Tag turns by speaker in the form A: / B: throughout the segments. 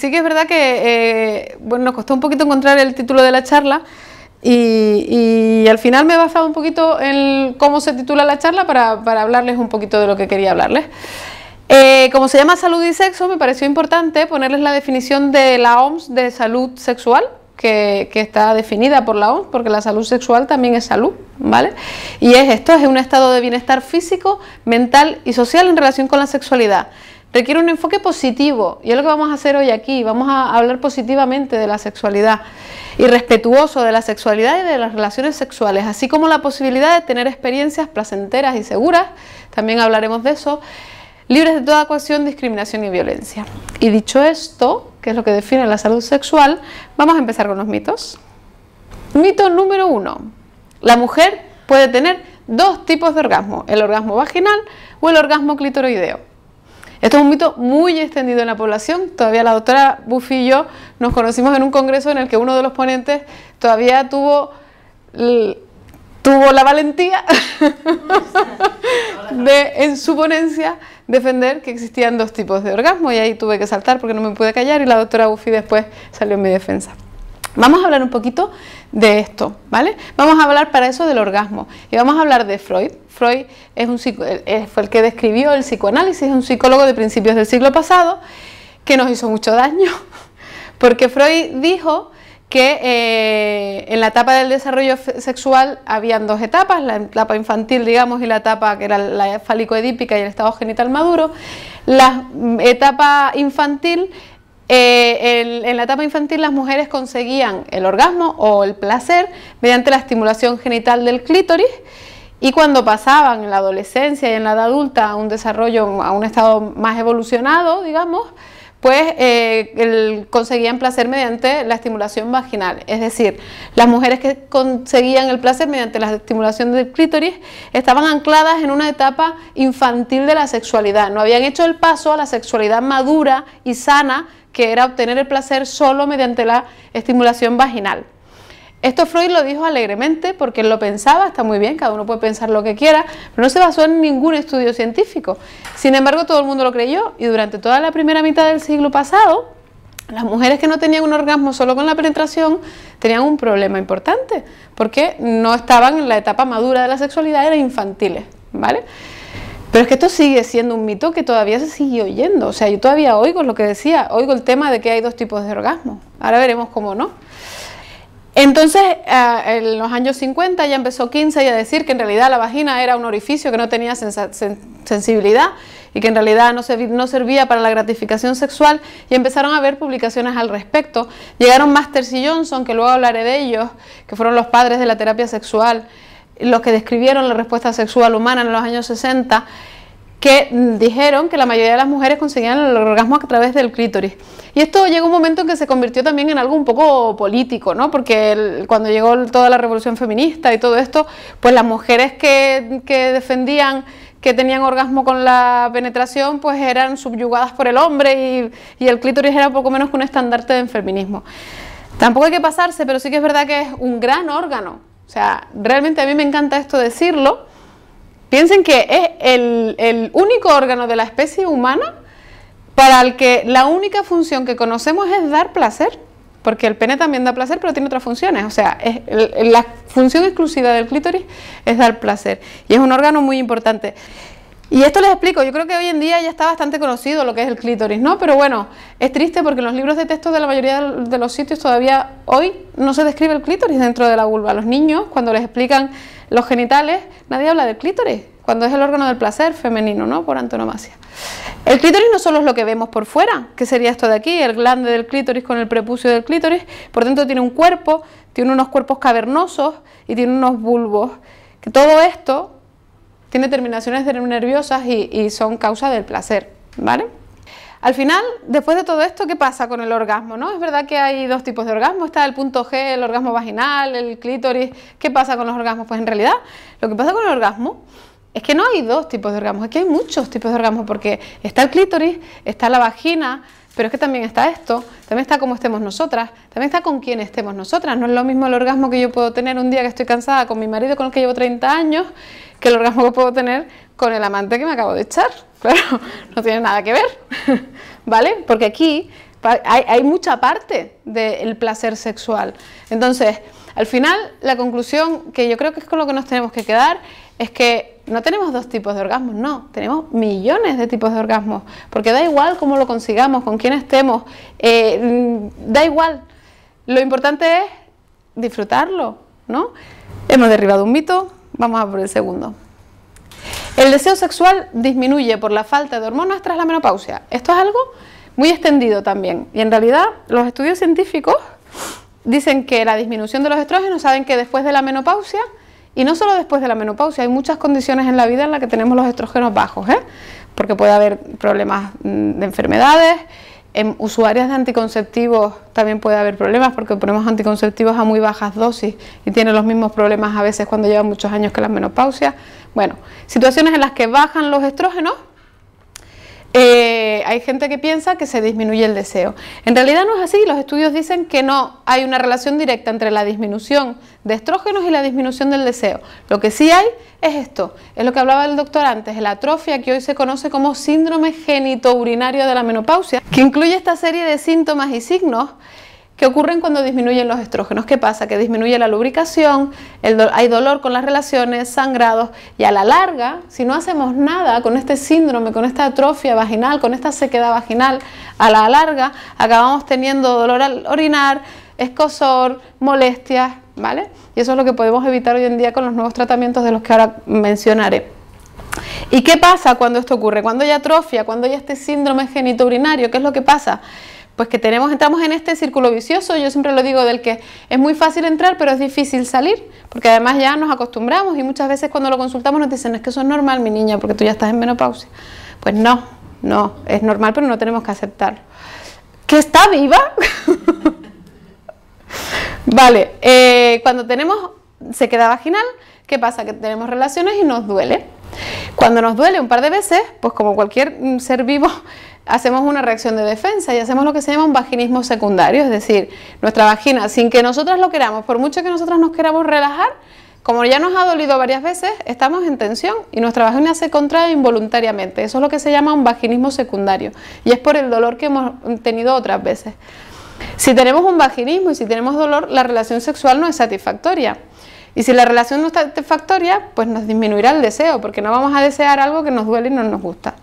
A: sí que es verdad que bueno, nos costó un poquito encontrar el título de la charla y al final me he basado un poquito en cómo se titula la charla para hablarles un poquito de lo que quería hablarles. Como se llama salud y sexo, me pareció importante ponerles la definición de la OMS de salud sexual, que está definida por la OMS, porque la salud sexual también es salud, ¿vale? Y es un estado de bienestar físico, mental y social en relación con la sexualidad. Requiere un enfoque positivo, y es lo que vamos a hacer hoy aquí. Vamos a hablar positivamente de la sexualidad y respetuoso de la sexualidad y de las relaciones sexuales, así como la posibilidad de tener experiencias placenteras y seguras, también hablaremos de eso, libres de toda coacción, discriminación y violencia. Y dicho esto, que es lo que define la salud sexual, vamos a empezar con los mitos. Mito número 1. La mujer puede tener dos tipos de orgasmo, el orgasmo vaginal o el orgasmo clitoroideo. Esto es un mito muy extendido en la población. Todavía la doctora Buffy y yo nos conocimos en un congreso en el que uno de los ponentes todavía tuvo la valentía de, en su ponencia, defender que existían dos tipos de orgasmo, y ahí tuve que saltar porque no me pude callar, y la doctora Buffy después salió en mi defensa. Vamos a hablar un poquito de esto, ¿vale? Vamos a hablar para eso del orgasmo, y vamos a hablar de Freud. Freud fue el que describió el psicoanálisis, un psicólogo de principios del siglo pasado, que nos hizo mucho daño, porque Freud dijo que en la etapa del desarrollo sexual habían dos etapas, la etapa infantil, digamos, y la etapa que era la fálico-edípica y el estado genital maduro. La etapa infantil, en la etapa infantil las mujeres conseguían el orgasmo o el placer mediante la estimulación genital del clítoris, y cuando pasaban en la adolescencia y en la edad adulta a un desarrollo, a un estado más evolucionado, digamos, pues conseguían placer mediante la estimulación vaginal. Es decir, las mujeres que conseguían el placer mediante la estimulación del clítoris estaban ancladas en una etapa infantil de la sexualidad, no habían hecho el paso a la sexualidad madura y sana, que era obtener el placer solo mediante la estimulación vaginal. Esto Freud lo dijo alegremente porque él lo pensaba, está muy bien, cada uno puede pensar lo que quiera, pero no se basó en ningún estudio científico. Sin embargo, todo el mundo lo creyó, y durante toda la primera mitad del siglo pasado, las mujeres que no tenían un orgasmo solo con la penetración tenían un problema importante, porque no estaban en la etapa madura de la sexualidad, eran infantiles, ¿vale? Pero es que esto sigue siendo un mito que todavía se sigue oyendo. O sea, yo todavía oigo lo que decía, oigo el tema de que hay dos tipos de orgasmo. Ahora veremos cómo no. Entonces, en los años 50 ya empezó Kinsey a decir que en realidad la vagina era un orificio que no tenía sensibilidad y que en realidad no servía para la gratificación sexual, y empezaron a haber publicaciones al respecto. Llegaron Masters y Johnson, que luego hablaré de ellos, que fueron los padres de la terapia sexual, los que describieron la respuesta sexual humana en los años 60, que dijeron que la mayoría de las mujeres conseguían el orgasmo a través del clítoris. Y esto llegó un momento en que se convirtió también en algo un poco político, ¿no? Porque cuando llegó toda la revolución feminista y todo esto, pues las mujeres que defendían que tenían orgasmo con la penetración, pues eran subyugadas por el hombre, y el clítoris era poco menos que un estandarte del feminismo. Tampoco hay que pasarse, pero sí que es verdad que es un gran órgano. O sea, realmente a mí me encanta esto decirlo. Piensen que es el único órgano de la especie humana para el que la única función que conocemos es dar placer, porque el pene también da placer, pero tiene otras funciones. O sea, la función exclusiva del clítoris es dar placer, y es un órgano muy importante. Y esto les explico, yo creo que hoy en día ya está bastante conocido lo que es el clítoris, ¿no? Pero bueno, es triste porque en los libros de texto de la mayoría de los sitios todavía hoy no se describe el clítoris dentro de la vulva. A los niños, cuando les explican los genitales, nadie habla del clítoris, cuando es el órgano del placer femenino, ¿no? Por antonomasia. El clítoris no solo es lo que vemos por fuera, que sería esto de aquí, el glande del clítoris con el prepucio del clítoris. Por dentro tiene un cuerpo, tiene unos cuerpos cavernosos y tiene unos bulbos, que todo esto tiene terminaciones nerviosas y son causa del placer, ¿vale? Al final, después de todo esto, ¿qué pasa con el orgasmo, no? Es verdad que hay dos tipos de orgasmo, está el punto G, el orgasmo vaginal, el clítoris. ¿Qué pasa con los orgasmos? Pues en realidad, lo que pasa con el orgasmo es que no hay dos tipos de orgasmos, es que hay muchos tipos de orgasmos, porque está el clítoris, está la vagina, pero es que también está esto, también está cómo estemos nosotras, también está con quién estemos nosotras. No es lo mismo el orgasmo que yo puedo tener un día que estoy cansada con mi marido con el que llevo 30 años, que el orgasmo que puedo tener con el amante que me acabo de echar. Claro, no tiene nada que ver, ¿vale? Porque aquí hay mucha parte del placer sexual. Entonces, al final, la conclusión que yo creo que es con lo que nos tenemos que quedar es que no tenemos dos tipos de orgasmos, no, tenemos millones de tipos de orgasmos, porque da igual cómo lo consigamos, con quién estemos, da igual. Lo importante es disfrutarlo, ¿no? Hemos derribado un mito, vamos a por el segundo. El deseo sexual disminuye por la falta de hormonas tras la menopausia. Esto es algo muy extendido también, y en realidad los estudios científicos dicen que la disminución de los estrógenos, saben que después de la menopausia, y no solo después de la menopausia, hay muchas condiciones en la vida en las que tenemos los estrógenos bajos, porque puede haber problemas de enfermedades, en usuarias de anticonceptivos también puede haber problemas porque ponemos anticonceptivos a muy bajas dosis y tienen los mismos problemas a veces cuando llevan muchos años que las menopausias. Bueno, situaciones en las que bajan los estrógenos, hay gente que piensa que se disminuye el deseo. En realidad no es así, los estudios dicen que no hay una relación directa entre la disminución de estrógenos y la disminución del deseo. Lo que sí hay es esto, es lo que hablaba el doctor antes, la atrofia, que hoy se conoce como síndrome genitourinario de la menopausia, que incluye esta serie de síntomas y signos que ocurren cuando disminuyen los estrógenos. ¿Qué pasa? Que disminuye la lubricación, hay dolor con las relaciones, sangrados, y a la larga, si no hacemos nada con este síndrome, con esta atrofia vaginal, con esta sequedad vaginal, a la larga acabamos teniendo dolor al orinar, escozor, molestias, ¿vale? Y eso es lo que podemos evitar hoy en día con los nuevos tratamientos de los que ahora mencionaré. ¿Y qué pasa cuando esto ocurre? Cuando hay atrofia, cuando hay este síndrome genitourinario, ¿qué es lo que pasa? Pues que entramos en este círculo vicioso, yo siempre lo digo, del que es muy fácil entrar pero es difícil salir, porque además ya nos acostumbramos y muchas veces cuando lo consultamos nos dicen, es que eso es normal, mi niña, porque tú ya estás en menopausia. Pues no, es normal, pero no tenemos que aceptarlo. ¿Que está viva? Vale, cuando tenemos sequedad vaginal, ¿qué pasa? Que tenemos relaciones y nos duele. Cuando nos duele un par de veces, pues como cualquier ser vivo, hacemos una reacción de defensa y hacemos lo que se llama un vaginismo secundario, es decir, nuestra vagina, sin que nosotras lo queramos, por mucho que nosotras nos queramos relajar, como ya nos ha dolido varias veces, estamos en tensión y nuestra vagina se contrae involuntariamente. Eso es lo que se llama un vaginismo secundario y es por el dolor que hemos tenido otras veces. Si tenemos un vaginismo y si tenemos dolor, la relación sexual no es satisfactoria. Y si la relación no es satisfactoria, pues nos disminuirá el deseo, porque no vamos a desear algo que nos duele y no nos gusta.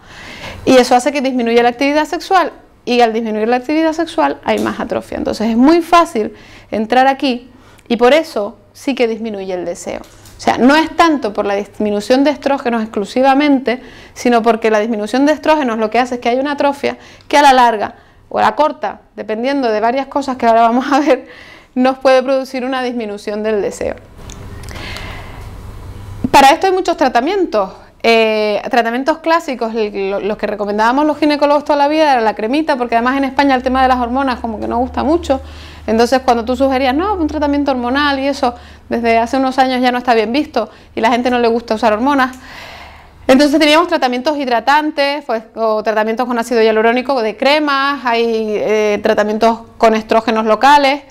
A: Y eso hace que disminuya la actividad sexual, y al disminuir la actividad sexual hay más atrofia. Entonces es muy fácil entrar aquí, y por eso sí que disminuye el deseo. O sea, no es tanto por la disminución de estrógenos exclusivamente, sino porque la disminución de estrógenos lo que hace es que hay una atrofia que a la larga, o a la corta, dependiendo de varias cosas que ahora vamos a ver, nos puede producir una disminución del deseo. Para esto hay muchos tratamientos. Tratamientos clásicos, los que recomendábamos los ginecólogos toda la vida era la cremita, porque además en España el tema de las hormonas como que no gusta mucho. Entonces cuando tú sugerías, no, un tratamiento hormonal y eso, desde hace unos años ya no está bien visto y la gente no le gusta usar hormonas. Entonces teníamos tratamientos hidratantes, pues, o tratamientos con ácido hialurónico de cremas, hay tratamientos con estrógenos locales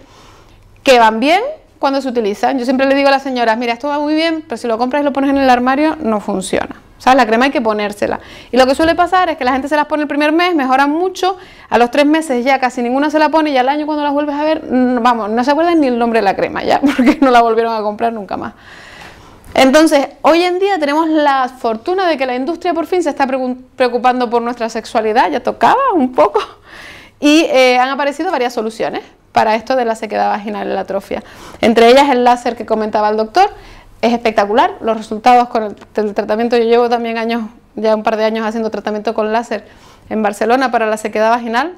A: que van bien cuando se utilizan. Yo siempre le digo a las señoras, mira, esto va muy bien, pero si lo compras y lo pones en el armario, no funciona. O sea, la crema hay que ponérsela. Y lo que suele pasar es que la gente se las pone el primer mes, mejoran mucho, a los 3 meses ya casi ninguna se la pone y al año cuando las vuelves a ver, vamos, no se acuerdan ni el nombre de la crema ya, porque no la volvieron a comprar nunca más. Entonces, hoy en día tenemos la fortuna de que la industria por fin se está preocupando por nuestra sexualidad, ya tocaba un poco, y han aparecido varias soluciones para esto de la sequedad vaginal y la atrofia. Entre ellas el láser que comentaba el doctor, es espectacular, los resultados con el tratamiento, yo llevo también años, ya un par de años haciendo tratamiento con láser en Barcelona para la sequedad vaginal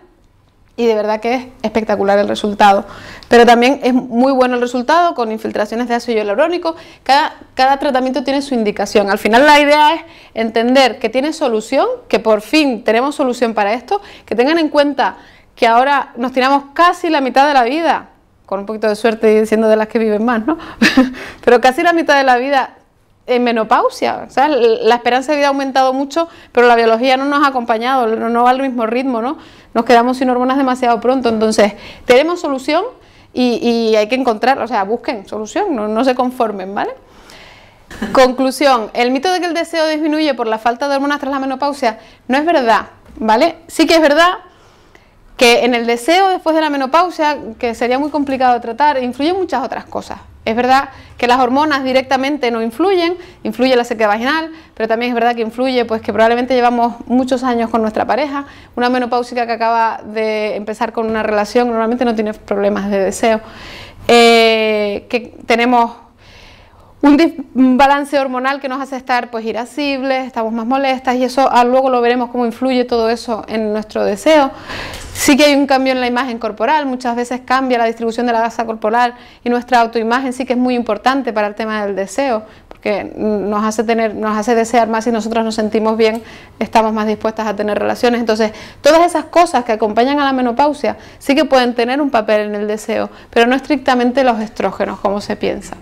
A: y de verdad que es espectacular el resultado. Pero también es muy bueno el resultado con infiltraciones de ácido hialurónico, cada tratamiento tiene su indicación. Al final la idea es entender que tiene solución, que por fin tenemos solución para esto, que tengan en cuenta que ahora nos tiramos casi la mitad de la vida, con un poquito de suerte y siendo de las que viven más, ¿no? Pero casi la mitad de la vida en menopausia, o sea, la esperanza de vida ha aumentado mucho, pero la biología no nos ha acompañado, no va al mismo ritmo, ¿no? Nos quedamos sin hormonas demasiado pronto, entonces tenemos solución y hay que encontrar, o sea, busquen solución, no se conformen, ¿vale? Conclusión, el mito de que el deseo disminuye por la falta de hormonas tras la menopausia no es verdad, ¿vale? Sí que es verdad que en el deseo después de la menopausia, que sería muy complicado de tratar, influyen muchas otras cosas. Es verdad que las hormonas directamente no influye la sequedad vaginal, pero también es verdad que influye pues que probablemente llevamos muchos años con nuestra pareja. Una menopáusica que acaba de empezar con una relación normalmente no tiene problemas de deseo. Que tenemos un balance hormonal que nos hace estar pues irascibles, estamos más molestas, y eso luego lo veremos cómo influye todo eso en nuestro deseo. Sí que hay un cambio en la imagen corporal, muchas veces cambia la distribución de la grasa corporal, y nuestra autoimagen sí que es muy importante para el tema del deseo, porque nos hace desear más. Si nosotros nos sentimos bien, estamos más dispuestas a tener relaciones. Entonces, todas esas cosas que acompañan a la menopausia sí que pueden tener un papel en el deseo, pero no estrictamente los estrógenos, como se piensa.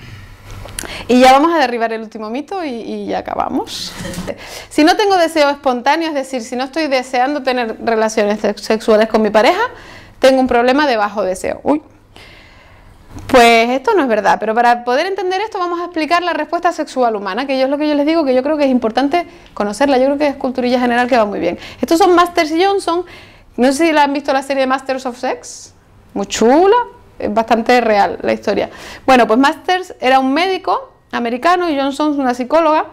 A: Y ya vamos a derribar el último mito y ya acabamos. Si no tengo deseo espontáneo, es decir, si no estoy deseando tener relaciones sexuales con mi pareja, tengo un problema de bajo deseo. Uy. Pues esto no es verdad, pero para poder entender esto vamos a explicar la respuesta sexual humana, que yo es lo que yo les digo, que yo creo que es importante conocerla. Yo creo que es culturilla general que va muy bien. Estos son Masters y Johnson. No sé si la han visto, la serie de Masters of Sex, muy chula. Es bastante real la historia. Bueno, pues Masters era un médico americano y Johnson una psicóloga,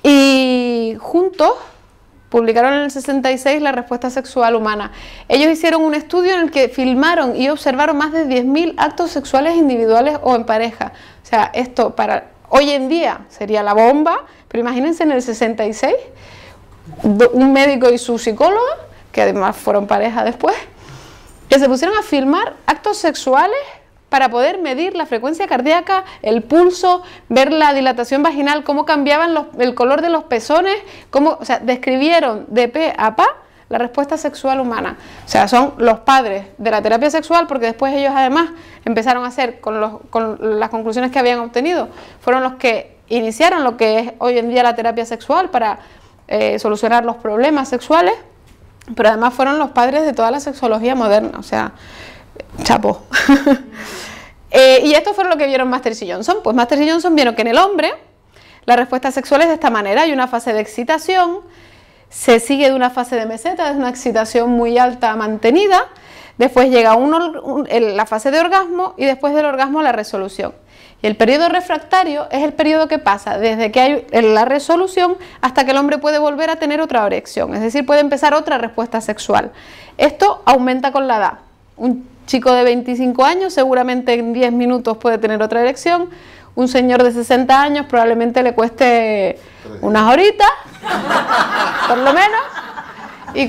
A: y juntos publicaron en el 66 la respuesta sexual humana. Ellos hicieron un estudio en el que filmaron y observaron más de 10.000 actos sexuales individuales o en pareja. O sea, esto para hoy en día sería la bomba, pero imagínense en el 66, un médico y su psicóloga, que además fueron pareja después, que se pusieron a filmar actos sexuales para poder medir la frecuencia cardíaca, el pulso, ver la dilatación vaginal, cómo cambiaban el color de los pezones, o sea, describieron de pe a pa la respuesta sexual humana. O sea, son los padres de la terapia sexual, porque después ellos además empezaron a hacer, con las conclusiones que habían obtenido, fueron los que iniciaron lo que es hoy en día la terapia sexual para solucionar los problemas sexuales. Pero además fueron los padres de toda la sexología moderna, o sea, chapó. Y esto fue lo que vieron Masters y Johnson. Pues Masters y Johnson vieron que en el hombre la respuesta sexual es de esta manera: hay una fase de excitación, se sigue de una fase de meseta, es una excitación muy alta mantenida, después llega la fase de orgasmo, y después del orgasmo la resolución. Y el periodo refractario es el periodo que pasa desde que hay la resolución hasta que el hombre puede volver a tener otra erección, es decir, puede empezar otra respuesta sexual. Esto aumenta con la edad. Un chico de 25 años seguramente en 10 minutos puede tener otra erección. Un señor de 60 años probablemente le cueste unas horitas, por lo menos. Y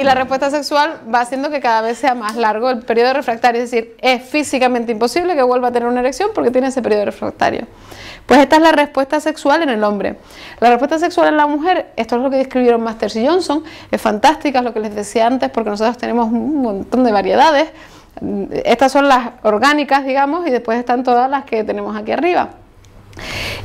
A: la respuesta sexual va haciendo que cada vez sea más largo el periodo refractario, es decir, es físicamente imposible que vuelva a tener una erección porque tiene ese periodo refractario. Pues esta es la respuesta sexual en el hombre. La respuesta sexual en la mujer, esto es lo que describieron Masters y Johnson, es fantástica, es lo que les decía antes, porque nosotros tenemos un montón de variedades. Estas son las orgánicas, digamos, y después están todas las que tenemos aquí arriba.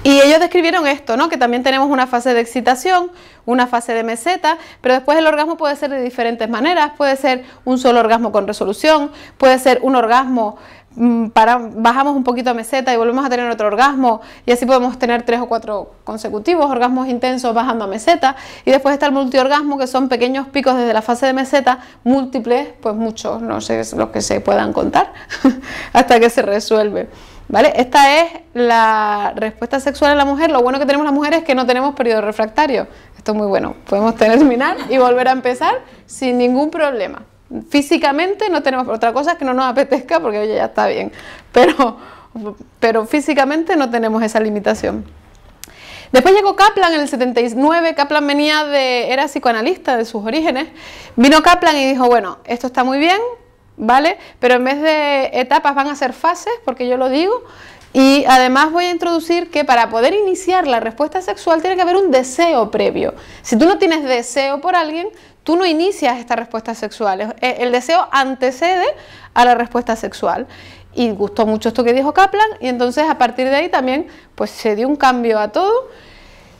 A: Y ellos describieron esto, ¿no? Que también tenemos una fase de excitación, una fase de meseta, pero después el orgasmo puede ser de diferentes maneras. Puede ser un solo orgasmo con resolución, puede ser un orgasmo, bajamos un poquito a meseta y volvemos a tener otro orgasmo, y así podemos tener 3 o 4 consecutivos, orgasmos intensos bajando a meseta. Y después está el multiorgasmo, que son pequeños picos desde la fase de meseta, múltiples, pues muchos, no sé los que se puedan contar, hasta que se resuelve. ¿Vale? Esta es la respuesta sexual en la mujer. Lo bueno que tenemos las mujeres es que no tenemos periodo refractario. Esto es muy bueno. Podemos terminar y volver a empezar sin ningún problema. Físicamente no tenemos otra cosa que no nos apetezca, porque oye, ya está bien. Pero físicamente no tenemos esa limitación. Después llegó Kaplan en el 79. Kaplan era psicoanalista de sus orígenes. Vino Kaplan y dijo, bueno, esto está muy bien, ¿vale? Pero en vez de etapas van a ser fases, porque yo lo digo, y además voy a introducir que para poder iniciar la respuesta sexual tiene que haber un deseo previo. Si tú no tienes deseo por alguien, tú no inicias esta respuesta sexual. El deseo antecede a la respuesta sexual. Y gustó mucho esto que dijo Kaplan, y entonces a partir de ahí también pues se dio un cambio a todo.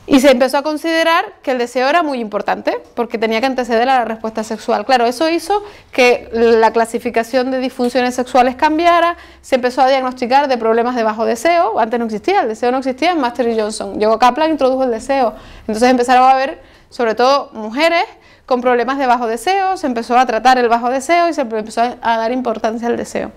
A: Y se empezó a considerar que el deseo era muy importante, porque tenía que anteceder a la respuesta sexual. Claro, eso hizo que la clasificación de disfunciones sexuales cambiara, se empezó a diagnosticar de problemas de bajo deseo. Antes no existía, el deseo no existía en Masters y Johnson. Llegó Kaplan e introdujo el deseo. Entonces empezaron a ver, sobre todo mujeres, con problemas de bajo deseo, se empezó a tratar el bajo deseo y se empezó a dar importancia al deseo.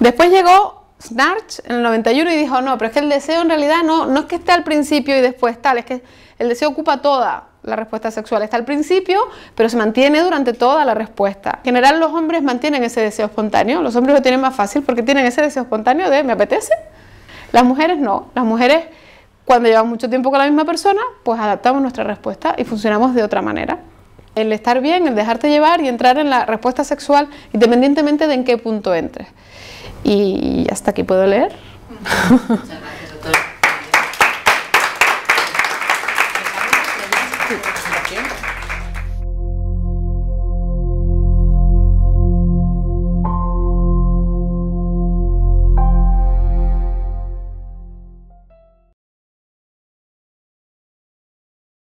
A: Después llegó Schnarch en el 91 y dijo, no, pero es que el deseo en realidad no es que esté al principio y después tal, es que el deseo ocupa toda la respuesta sexual, está al principio, pero se mantiene durante toda la respuesta. En general los hombres mantienen ese deseo espontáneo, los hombres lo tienen más fácil porque tienen ese deseo espontáneo de ¿me apetece? Las mujeres no, las mujeres cuando llevamos mucho tiempo con la misma persona, pues adaptamos nuestra respuesta y funcionamos de otra manera. El estar bien, el dejarte llevar y entrar en la respuesta sexual independientemente de en qué punto entres. Y hasta aquí puedo leer.